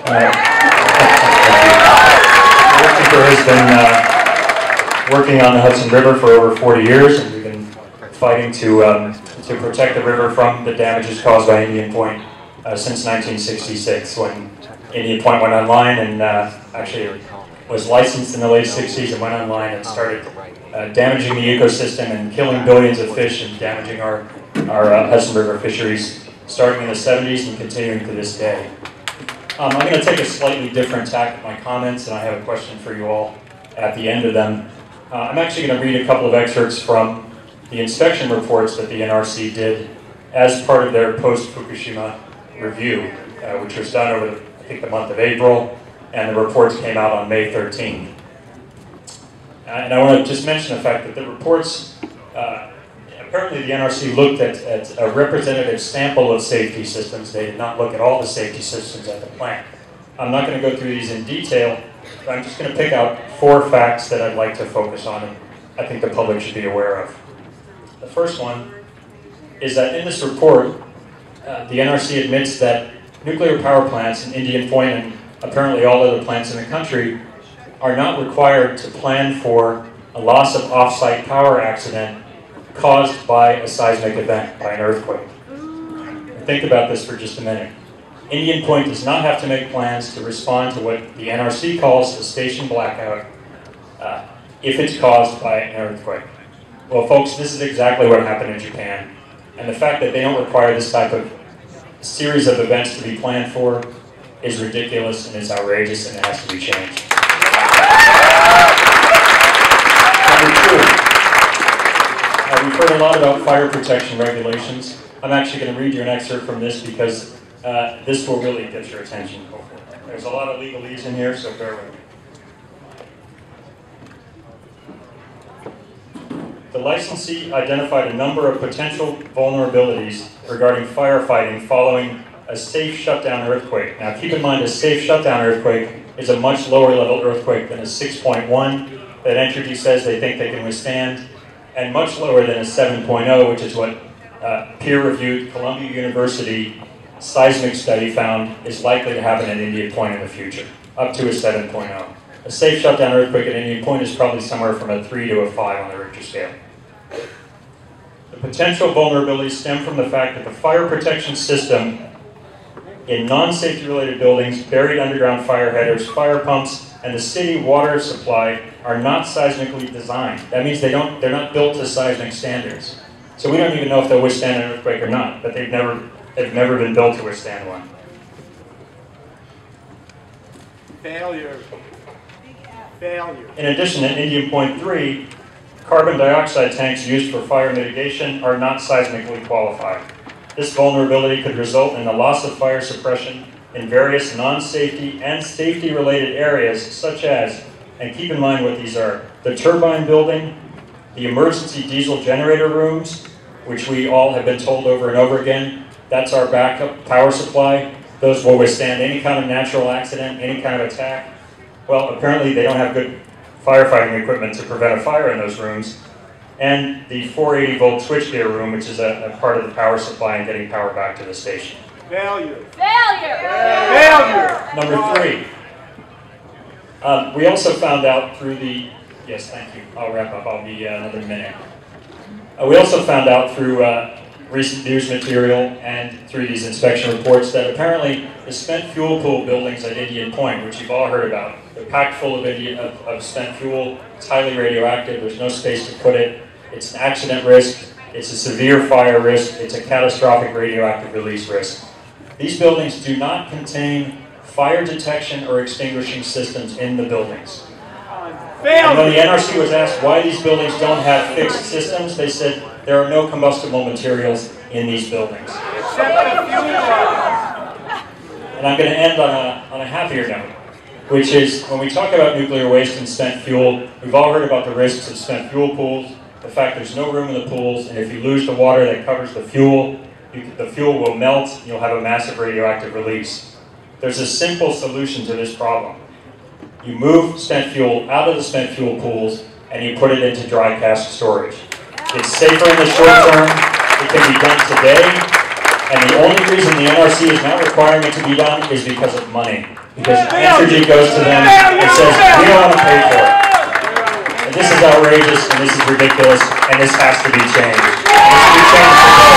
Riverkeeper has been working on the Hudson River for over 40 years, and we've been fighting to protect the river from the damages caused by Indina Point since 1966, when Indina Point went online and actually was licensed in the late 60s and went online and started damaging the ecosystem and killing billions of fish and damaging our Hudson River fisheries, starting in the 70s and continuing to this day. I'm going to take a slightly different tack with my comments, and I have a question for you all at the end of them. I'm actually going to read a couple of excerpts from the inspection reports that the NRC did as part of their post-Fukushima review, which was done over, I think, the month of April, and the reports came out on May 13th. And I want to just mention the fact that the reports, apparently the NRC looked at a representative sample of safety systems. They did not look at all the safety systems at the plant. I'm not going to go through these in detail, but I'm just going to pick out 4 facts that I'd like to focus on and I think the public should be aware of. The first one is that in this report, the NRC admits that nuclear power plants in Indina Point and apparently all other plants in the country are not required to plan for a loss of off-site power accident caused by a seismic event, by an earthquake. Think about this for just a minute. Indina Point does not have to make plans to respond to what the NRC calls a station blackout if it's caused by an earthquake. Well, folks, this is exactly what happened in Japan. And the fact that they don't require this type of series of events to be planned for is ridiculous and is outrageous and it has to be changed. Number 2. We've heard a lot about fire protection regulations. I'm actually going to read you an excerpt from this because this will really get your attention. There's a lot of legalese in here, so bear with me. The licensee identified a number of potential vulnerabilities regarding firefighting following a safe shutdown earthquake. Now keep in mind, a safe shutdown earthquake is a much lower level earthquake than a 6.1 that Entergy says they think they can withstand, and much lower than a 7.0, which is what peer-reviewed Columbia University seismic study found is likely to happen at Indina Point in the future, up to a 7.0. A safe shutdown earthquake at Indina Point is probably somewhere from a 3 to a 5 on the Richter scale. The potential vulnerabilities stem from the fact that the fire protection system in non-safety related buildings, buried underground fire headers, fire pumps, and the city water supply are not seismically designed. That means they're not built to seismic standards. So we don't even know if they'll withstand an earthquake or not, but they've never been built to withstand one. Failure. Failure. In addition, at Indina Point 3, carbon dioxide tanks used for fire mitigation are not seismically qualified. This vulnerability could result in the loss of fire suppression in various non-safety and safety-related areas, such as, and keep in mind what these are, the turbine building, the emergency diesel generator rooms, which we all have been told over and over again, that's our backup power supply. Those will withstand any kind of natural accident, any kind of attack. Well, apparently they don't have good firefighting equipment to prevent a fire in those rooms. And the 480-volt switchgear room, which is a part of the power supply and getting power back to the station. Failure. Failure. Failure. Number 3. We also found out through the, yes, thank you, I'll wrap up, I'll be another minute. We also found out through recent news material and through these inspection reports that apparently the spent fuel pool buildings at Indina Point, which you've all heard about, they're packed full of spent fuel. It's highly radioactive. There's no space to put it. It's an accident risk. It's a severe fire risk. It's a catastrophic radioactive release risk. These buildings do not contain fire detection or extinguishing systems in the buildings. And when the NRC was asked why these buildings don't have fixed systems, they said there are no combustible materials in these buildings. And I'm going to end on a happier note, which is when we talk about nuclear waste and spent fuel, we've all heard about the risks of spent fuel pools, the fact there's no room in the pools, and if you lose the water that covers the fuel will melt, and you'll have a massive radioactive release. There's a simple solution to this problem. You move spent fuel out of the spent fuel pools, and you put it into dry cask storage. It's safer in the short term, it can be done today, and the only reason the NRC is not requiring it to be done is because of money. because Entergy goes to them and says, we don't want to pay for it. And this is outrageous, and this is ridiculous, and this has to be changed. It has to be changed today.